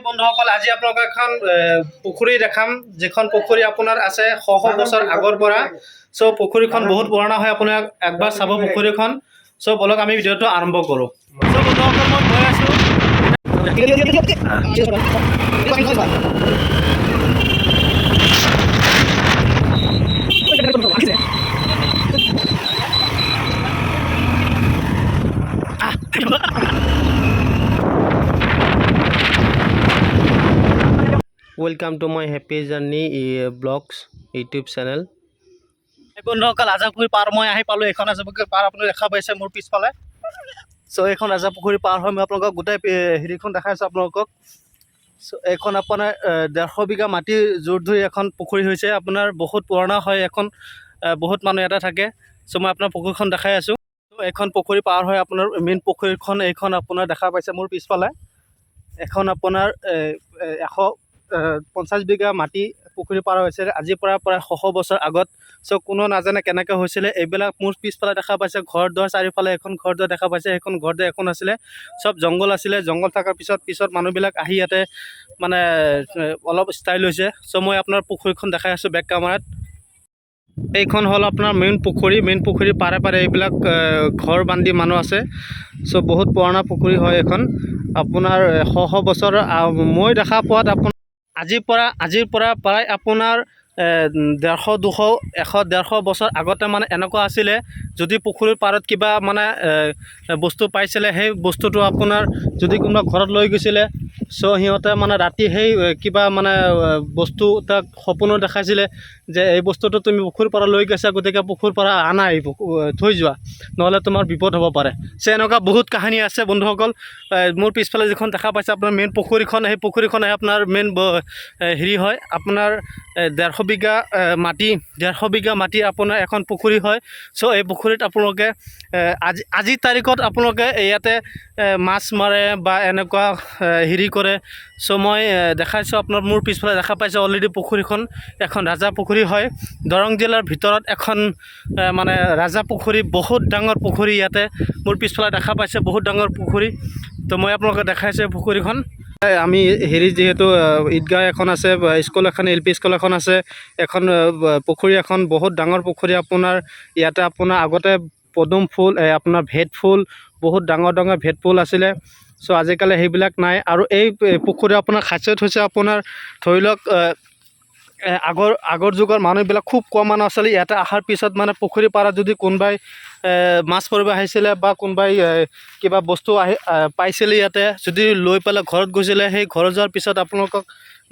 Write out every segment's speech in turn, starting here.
বন্ধুসকল আজি আপোনালোকক এখন পুখুৰী দেখাম যেখন পুখুৰী আপোনাৰ আছে শ বছৰ আগৰ পৰা সো পুখুৰীখন বহুত পুৰণা হয় আপোনাক একবাৰ চাব পুখুৰীখন সো বলক আমি ভিডিঅ'টো আৰম্ভ কৰোঁ সো বন্ধুসকল মই গৈ আছোঁ Welcome to my happy journey vlogs YouTube channel. বন্ধুসকল ৰাজাপুখুৰী পাৰ মই আহি পালোঁ এখন ৰাজাপুখুৰী পাৰ আপুনি দেখা পাইছে মোৰ পিছফালে সো এইখন ৰাজাপুখুৰী পাৰ হয় মই আপোনালোকক গোটেই হেৰিখন দেখাইছোঁ আপোনালোকক সো এইখন আপোনাৰ 150 বিঘা মাটি জোৰ ধৰি এখন পুখুৰী হৈছে আপোনাৰ বহুত পুৰণা হয় এখন বহুত মানুহ এটা থাকে সো মই আপোনাৰ পুখুৰীখন দেখাই আছোঁ এখন পুখুৰী পাৰ হয় আপোনাৰ মেইন পুখুৰীখন এইখন আপোনাৰ দেখা পাইছে মোৰ পিছফালে এখন আপোনাৰ 150 বিঘা মাটি পুখুৰী পাৰ হৈছে আজিৰ পৰা প্ৰায় 100 বছৰ আগত সো কোনো নাজানে কেনেকৈ হৈছিলে এইবিলাক মোৰ পিছফালে দেখা পাইছে ঘৰ দুৱাৰ চাৰিওফালে এখন ঘৰ দুৱাৰ দেখা পাইছে সেইখন ঘৰ দুৱাৰ এখন আছিলে সব জংঘল আছিলে জংঘল থকাৰ পিছত মানুহবিলাক আহি ইয়াতে মানে অলপ ষ্টাইল হৈছে সো মই আপোনাৰ পুখুৰীখন দেখাই আছোঁ বেক কেমেৰাত এইখন হ'ল আপোনাৰ মেইন পুখুৰী পাৰে পাৰে এইবিলাক ঘৰ বান্ধি মানুহ আছে সো বহুত পুৰণা পুখুৰী হয় এখন আপোনাৰ 100 বছৰ মই দেখা পোৱাত আপোনাৰ আজিৰ পৰা প্ৰায় আপোনাৰ 150 বছৰ আগতে মানে এনেকুৱা আছিলে যদি পুখুৰীৰ পাৰত কিবা মানে বস্তু পাইছিলে সেই বস্তুটো আপোনাৰ যদি কোনোবা ঘৰত লৈ গৈছিলে সো সিহঁতে মানে ৰাতি সেই কিবা মানে বস্তু তাক সপোনো দেখাইছিলে যে এই বস্তুটো তুমি পুখুৰীৰ পৰা লৈ গৈছা গতিকে পুখুৰীৰ পৰা আনা থৈ যোৱা নহ'লে তোমাৰ বিপদ হ'ব পাৰে সে এনেকুৱা বহুত কাহিনী আছে বন্ধুসকল মোৰ পিছফালে যিখন দেখা পাইছে আপোনাৰ মেইন পুখুৰীখন সেই পুখুৰীখনে আপোনাৰ মেইন হেৰি হয় আপোনাৰ 150 বিঘা মাটি আপোনাৰ এখন পুখুৰী হয় সো এই পুখুৰীত আপোনালোকে আজিৰ তাৰিখত আপোনালোকে ইয়াতে মাছ মাৰে বা এনেকুৱা হেৰি কৰে সো মই দেখাইছোঁ আপোনাৰ মোৰ পিছফালে দেখা পাইছে অলৰেডি পুখুৰীখন এখন ৰাজা পুখুৰী হয় দৰং জিলাৰ ভিতৰত এখন মানে ৰাজা পুখুৰী বহুত ডাঙৰ পুখুৰী ইয়াতে মোৰ পিছফালে দেখা পাইছে বহুত ডাঙৰ পুখুৰী তো মই আপোনালোকে দেখাইছোঁ পুখুৰীখন আমি হেৰি যিহেতু ঈদগাহ এখন আছে স্কুল এখন LP স্কুল এখন আছে এখন পুখুৰী এখন বহুত ডাঙৰ পুখুৰী আপোনাৰ ইয়াতে আপোনাৰ আগতে পদুম ফুল আপোনাৰ ভেট ফুল বহুত ডাঙৰ ভেট ফুল আছিলে সো আজিকালি সেইবিলাক নাই আৰু এই পুখুৰী আপোনাৰ খাচিয়ত হৈছে আপোনাৰ ধৰি লওক আগৰ যুগৰ মানুহবিলাক খুব কম মানুহ আছিলে ইয়াতে অহাৰ পিছত মানে পুখুৰী পাৰত যদি কোনোবাই মাছ মাৰিব আহিছিলে বা কোনোবাই কিবা বস্তু পাইছিলে ইয়াতে যদি লৈ পেলাই ঘৰত গৈছিলে সেই ঘৰত যোৱাৰ পিছত আপোনালোকক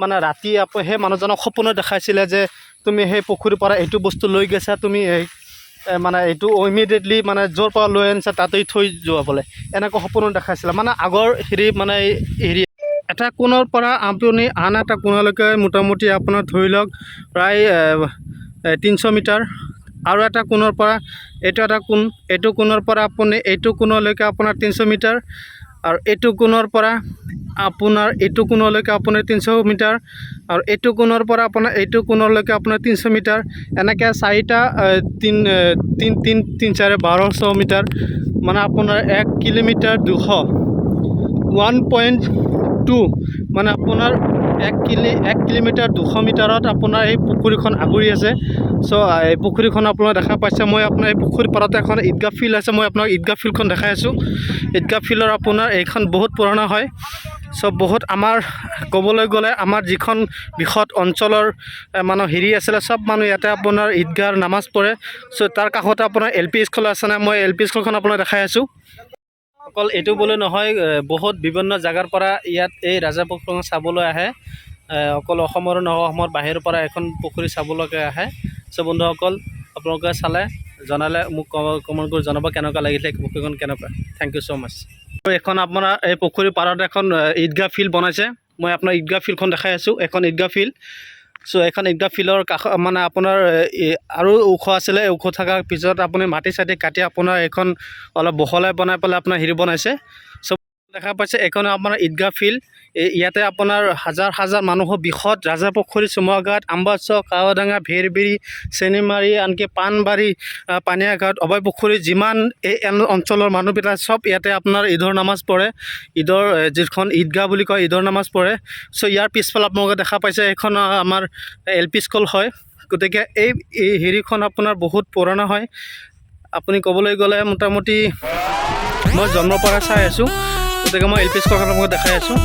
মানে ৰাতি সেই মানুহজনক সপোনত দেখাইছিলে যে তুমি সেই পুখুৰীৰ পৰা এইটো বস্তু লৈ গৈছা তুমি মানে এইটো ইমিডিয়েটলি মানে য'ৰ পৰা লৈ আনিছা তাতেই থৈ যোৱা বোলে এনেকুৱা সপোনত দেখাইছিলে মানে আগৰ হেৰি এটা কোণৰ পৰা আপুনি আন এটা কোণলৈকে মোটামুটি আপোনাৰ ধৰি লওক প্ৰায় 300 মিটাৰ আৰু এটা কোণৰ পৰা এইটো কোণৰ পৰা আপুনি এইটো কোণলৈকে আপোনাৰ 300 মিটাৰ আৰু এইটো কোণৰ পৰা আপোনাৰ এইটো কোণলৈকে আপোনাৰ 300 মিটাৰ আৰু এইটো কোণৰ পৰা আপোনাৰ এইটো কোণলৈকে আপোনাৰ 300 মিটাৰ এনেকৈ চাৰিটা 3 4 1200 মিটাৰ মানে আপোনাৰ 1 কিলোমিটাৰ 1.2 মানে আপোনাৰ 1 কিলোমিটাৰ 200 মিটাৰত আপোনাৰ এই পুখুৰীখন আগুৰি আছে সো এই পুখুৰীখন আপোনালোকে দেখা পাইছে মই আপোনাৰ এই পুখুৰীৰ পাৰতে এখন ঈদগাহ ফিল্ড আছে মই আপোনাক ঈদগাহ ফিল্ডখন দেখাই আছোঁ ঈদগাহ ফিল্ডৰ আপোনাৰ এইখন বহুত পুৰণা হয় সো বহুত আমাৰ ক'বলৈ গ'লে আমাৰ যিখন বৃহৎ অঞ্চলৰ মানুহ হেৰি আছিলে সব মানুহ ইয়াতে আপোনাৰ ঈদগাহৰ নামাজ পঢ়ে সো তাৰ কাষতে আপোনাৰ LP স্কুল আছে নাই মই LP স্কুলখন আপোনাক দেখাই আছোঁ অকল এইটো বুলি নহয় বহুত বিভিন্ন জেগাৰ পৰা ইয়াত এই ৰাজা পুখুৰীখন চাবলৈ আহে অকল অসমৰ নহয় অসমৰ বাহিৰৰ পৰা এখন পুখুৰী চাবলৈকে আহে সো বন্ধুসকল আপোনালোকে চালে জনালে মোক কমেণ্ট কৰি জনাব কেনেকুৱা লাগিলে পুখুৰীখন কেনেকুৱা থেংক ইউ ছ' মাছ এখন আপোনাৰ এই পুখুৰীৰ পাৰত এখন ঈদগাহ ফিল্ড বনাইছে মই আপোনাৰ ঈদগাহ ফিল্ডখন দেখাই আছোঁ এখন ঈদগাহ ফিল্ড সো এখন ঈদগাহ ফিল্ডৰ কাষ মানে আপোনাৰ আৰু ওখ আছিলে ওখ থকাৰ পিছত আপুনি মাটি চাটি কাটি আপোনাৰ এইখন অলপ বহলাই বনাই পেলাই আপোনাৰ হেৰি বনাইছে সব দেখা পাইছে এইখন আপোনাৰ ঈদগাহ ফিল্ড ইয়াতে আপোনাৰ হাজাৰ হাজাৰ মানুহৰ বিষত ৰাজাপুখুৰী, চুমাঘাট, আম্বাচক, কাৱডাঙ্গা, ভেৰবিৰি, চেনিমাৰী, আনকি পাণবাৰী, পানীয়াঘাট, অভয়পুখুৰী যিমান এই অঞ্চলৰ মানুহবিলাক চব ইয়াতে আপোনাৰ ঈদৰ নামাজ পঢ়ে। ঈদৰ যিখন ঈদগাহ বুলি কয় ঈদৰ নামাজ পঢ়ে। চ' ইয়াৰ পিছফালে আপোনালোকে দেখা পাইছে এইখন আমাৰ LP স্কুল হয়। গতিকে এই হেৰিখন আপোনাৰ বহুত পুৰণা হয়। আপুনি ক'বলৈ গ'লে মোটামুটি মই জন্মৰ পৰা চাই আছোঁ। গতিকে মই LP স্কুলখন আপোনালোকক দেখাই আছোঁ।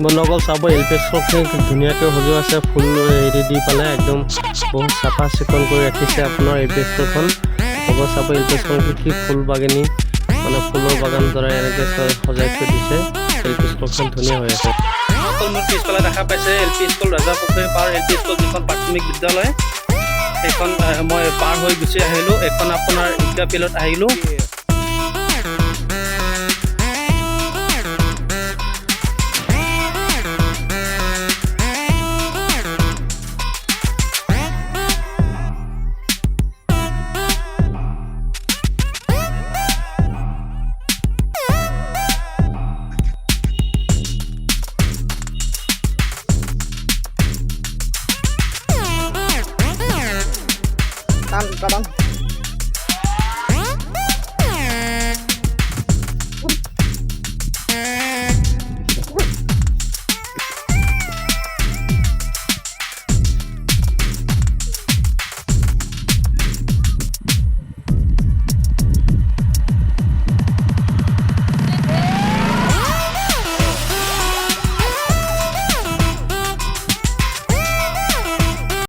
বন্ধুসকল চাব LP স্কুলখিনি ধুনীয়াকৈ সজোৱা আছে, ফুল হেৰি দি পেলাই একদম বহুত চাফা চিকুণ কৰি ৰাখিছে আপোনাৰ LP স্কুলখন। আকৌ চাব LP স্কুলখন কি ফুল বাগিনী মানে ফুলৰ বাগান দ্বাৰা এনেকৈ সজাই থৈ দিছে। LP স্কুলখন ধুনীয়া হৈ আছে। অকল মোৰ পিছফালে দেখা পাইছে LP স্কুল ৰাজাপুখুৰী পাৰ LP স্কুল যিখন প্ৰাথমিক বিদ্যালয় সেইখন মই পাৰ হৈ গুচি আহিলোঁ। এইখন আপোনাৰ ঈদগাহ ফিল্ডত আহিলোঁ। Kadang